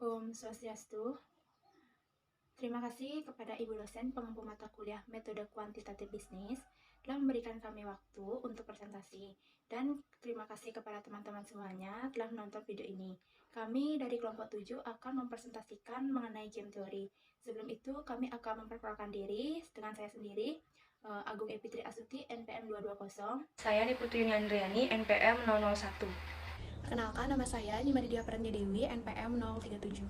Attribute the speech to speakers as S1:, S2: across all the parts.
S1: Om Swastiastu. Terima kasih kepada Ibu dosen pengampu mata kuliah Metode Kuantitatif Bisnis telah memberikan kami waktu untuk presentasi. Dan terima kasih kepada teman-teman semuanya telah menonton video ini. Kami dari kelompok 7 akan mempresentasikan mengenai game teori. Sebelum itu, kami akan memperkenalkan diri dengan saya sendiri, Agung Epitri Asuti, NPM 220.
S2: Saya Niputri Andriani, NPM 001.
S1: Perkenalkan, nama saya Nimadidia Prannya Dewi, NPM 037.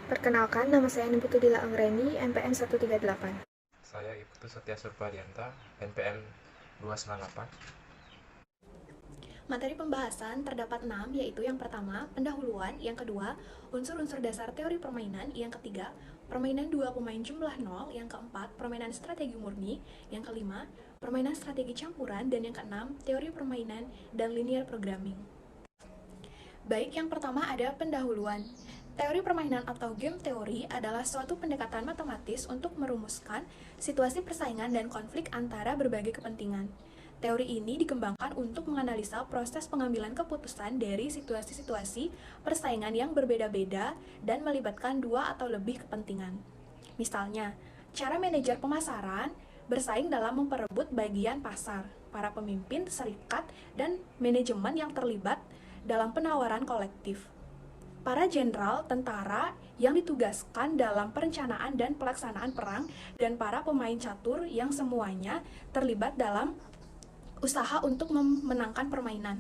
S3: Perkenalkan, nama saya Niputu Dila Anggreni, NPM 138.
S4: Saya Iputu Setia Surbadianta, NPM 298.
S5: Materi pembahasan terdapat 6, yaitu yang pertama, pendahuluan, yang kedua, unsur-unsur dasar teori permainan, yang ketiga, permainan dua pemain jumlah 0, yang keempat, permainan strategi murni, yang kelima, permainan strategi campuran, dan yang keenam, teori permainan dan linear programming. Baik, yang pertama ada pendahuluan. Teori permainan atau game teori adalah suatu pendekatan matematis untuk merumuskan situasi persaingan dan konflik antara berbagai kepentingan. Teori ini dikembangkan untuk menganalisa proses pengambilan keputusan dari situasi-situasi persaingan yang berbeda-beda dan melibatkan dua atau lebih kepentingan. Misalnya, cara manajer pemasaran bersaing dalam memperebut bagian pasar, para pemimpin serikat, dan manajemen yang terlibat dalam penawaran kolektif. Para jenderal tentara yang ditugaskan dalam perencanaan dan pelaksanaan perang, dan para pemain catur yang semuanya terlibat dalam usaha untuk memenangkan permainan.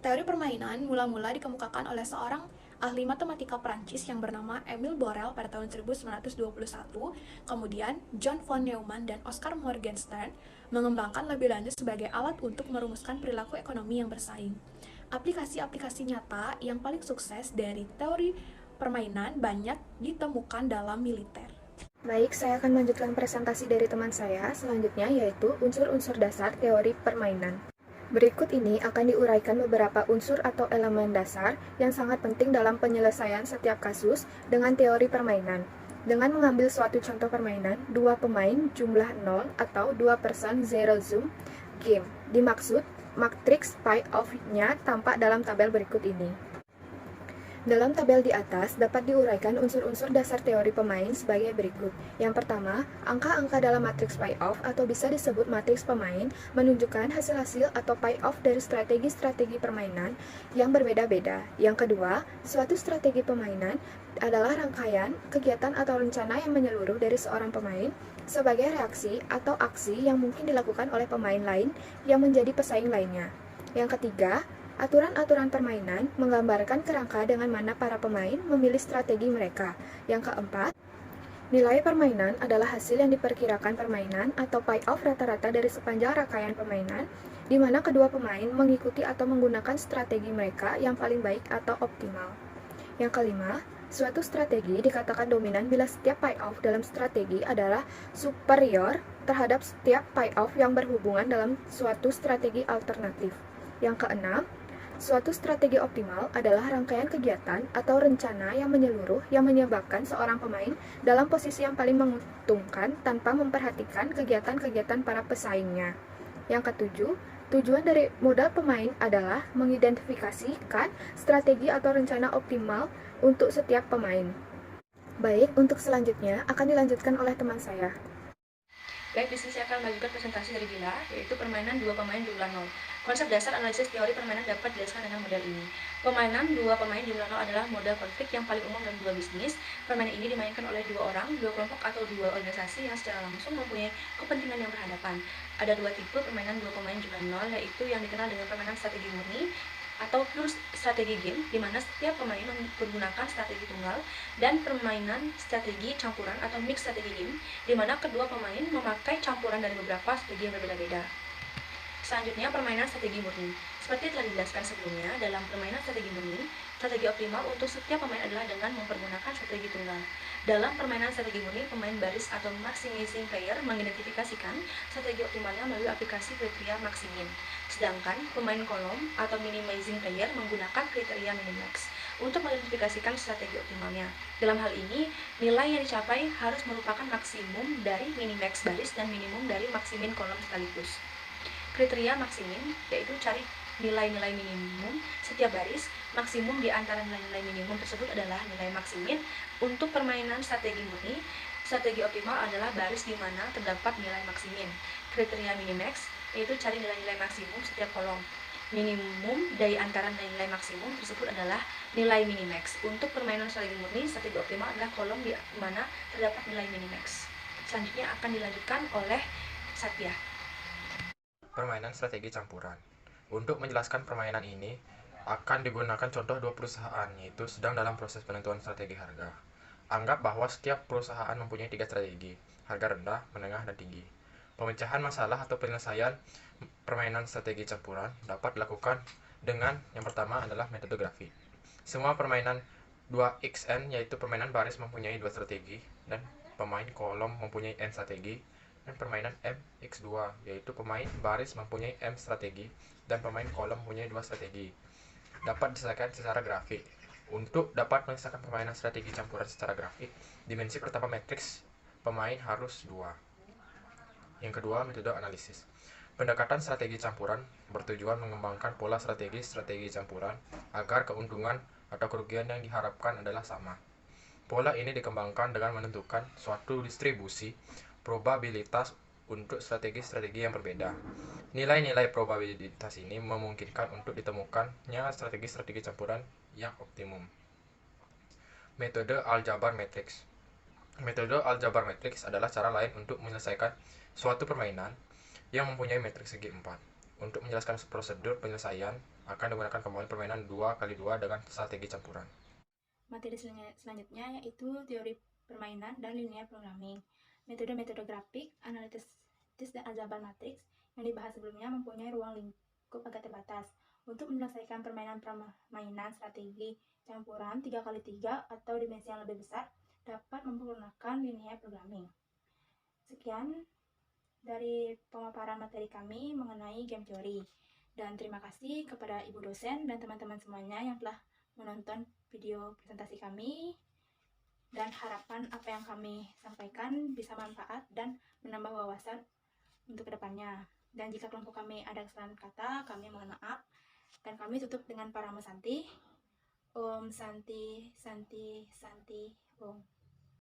S5: Teori permainan mula-mula dikemukakan oleh seorang ahli matematika Prancis yang bernama Emile Borel pada tahun 1921, kemudian John von Neumann dan Oscar Morgenstern mengembangkan lebih lanjut sebagai alat untuk merumuskan perilaku ekonomi yang bersaing. Aplikasi-aplikasi nyata yang paling sukses dari teori permainan banyak ditemukan dalam militer.
S3: Baik, saya akan melanjutkan presentasi dari teman saya selanjutnya, yaitu unsur-unsur dasar teori permainan. Berikut ini akan diuraikan beberapa unsur atau elemen dasar yang sangat penting dalam penyelesaian setiap kasus dengan teori permainan. Dengan mengambil suatu contoh permainan, dua pemain, jumlah 0, atau 2 person, zero sum game. Dimaksud, matriks payoff-nya tampak dalam tabel berikut ini. Dalam tabel di atas dapat diuraikan unsur-unsur dasar teori pemain sebagai berikut. Yang pertama, angka-angka dalam matriks payoff atau bisa disebut matriks pemain menunjukkan hasil-hasil atau payoff dari strategi-strategi permainan yang berbeda-beda. Yang kedua, suatu strategi permainan adalah rangkaian kegiatan atau rencana yang menyeluruh dari seorang pemain sebagai reaksi atau aksi yang mungkin dilakukan oleh pemain lain yang menjadi pesaing lainnya. Yang ketiga, aturan-aturan permainan menggambarkan kerangka dengan mana para pemain memilih strategi mereka. Yang keempat, nilai permainan adalah hasil yang diperkirakan permainan atau payoff rata-rata dari sepanjang rangkaian permainan, di mana kedua pemain mengikuti atau menggunakan strategi mereka yang paling baik atau optimal. Yang kelima, suatu strategi dikatakan dominan bila setiap payoff dalam strategi adalah superior terhadap setiap payoff yang berhubungan dalam suatu strategi alternatif. Yang keenam, suatu strategi optimal adalah rangkaian kegiatan atau rencana yang menyeluruh yang menyebabkan seorang pemain dalam posisi yang paling menguntungkan tanpa memperhatikan kegiatan-kegiatan para pesaingnya. Yang ketujuh, tujuan dari modal pemain adalah mengidentifikasikan strategi atau rencana optimal untuk setiap pemain. Baik, untuk selanjutnya akan dilanjutkan oleh teman saya.
S2: Baik, di sini saya akan melanjutkan presentasi dari Dila, yaitu permainan dua pemain jumlah 0. Konsep dasar analisis teori permainan dapat dijelaskan dengan model ini. Permainan dua pemain jumlah 0 adalah model konflik yang paling umum dalam dua bisnis. Permainan ini dimainkan oleh dua orang, dua kelompok atau dua organisasi yang secara langsung mempunyai kepentingan yang berhadapan. Ada dua tipe permainan dua pemain jumlah 0, yaitu yang dikenal dengan permainan strategi murni atau pure strategi game, di mana setiap pemain menggunakan strategi tunggal, dan permainan strategi campuran atau mix strategi game, di mana kedua pemain memakai campuran dari beberapa strategi yang berbeda-beda. Selanjutnya, permainan strategi murni. Seperti telah dijelaskan sebelumnya, dalam permainan strategi murni, strategi optimal untuk setiap pemain adalah dengan mempergunakan strategi tunggal. Dalam permainan strategi murni, pemain baris atau maximizing player mengidentifikasikan strategi optimalnya melalui aplikasi kriteria maximin. Sedangkan pemain kolom atau minimizing player menggunakan kriteria minimax untuk mengidentifikasikan strategi optimalnya. Dalam hal ini, nilai yang dicapai harus merupakan maksimum dari minimax baris dan minimum dari maximin kolom sekaligus. Kriteria maksimin yaitu cari nilai-nilai minimum setiap baris. Maksimum di antara nilai-nilai minimum tersebut adalah nilai maksimin. Untuk permainan strategi murni, strategi optimal adalah baris di mana terdapat nilai maksimin. Kriteria minimax yaitu cari nilai-nilai maksimum setiap kolom. Minimum dari antara nilai maksimum tersebut adalah nilai minimax. Untuk permainan strategi murni, strategi optimal adalah kolom di mana terdapat nilai minimax. Selanjutnya akan dilanjutkan oleh Satya.
S4: Permainan strategi campuran. Untuk menjelaskan permainan ini, akan digunakan contoh dua perusahaan, yaitu sedang dalam proses penentuan strategi harga. Anggap bahwa setiap perusahaan mempunyai 3 strategi, harga rendah, menengah, dan tinggi. Pemecahan masalah atau penyelesaian permainan strategi campuran dapat dilakukan dengan yang pertama adalah metode grafik. Semua permainan 2xn, yaitu permainan baris mempunyai 2 strategi dan pemain kolom mempunyai n strategi, dan permainan mx2, yaitu pemain baris mempunyai m strategi dan pemain kolom mempunyai 2 strategi, dapat diselesaikan secara grafik. Untuk dapat menyelesaikan permainan strategi campuran secara grafik, dimensi pertama matriks pemain harus 2. Yang kedua, metode analisis. Pendekatan strategi campuran bertujuan mengembangkan pola strategi campuran agar keuntungan atau kerugian yang diharapkan adalah sama. Pola ini dikembangkan dengan menentukan suatu distribusi probabilitas untuk strategi-strategi yang berbeda. Nilai-nilai probabilitas ini memungkinkan untuk ditemukannya strategi-strategi campuran yang optimum. Metode aljabar matriks. Metode aljabar matriks adalah cara lain untuk menyelesaikan suatu permainan yang mempunyai matriks segi 4. Untuk menjelaskan prosedur penyelesaian, akan digunakan kembali permainan 2x2 dengan strategi campuran.
S1: Materi selanjutnya yaitu teori permainan dan linear programming. Metode-metode grafik, analisis dan aljabar matriks yang dibahas sebelumnya mempunyai ruang lingkup agak terbatas. Untuk menyelesaikan permainan strategi campuran 3x3 atau dimensi yang lebih besar, dapat menggunakan linear programming. Sekian dari pemaparan materi kami mengenai game teori. Dan terima kasih kepada Ibu dosen dan teman-teman semuanya yang telah menonton video presentasi kami. Dan harapan apa yang kami sampaikan bisa manfaat dan menambah wawasan untuk kedepannya. Dan jika kelompok kami ada kesalahan kata, kami mohon maaf. Dan kami tutup dengan Parama Santi. Om Santi, Santi, Santi, Om.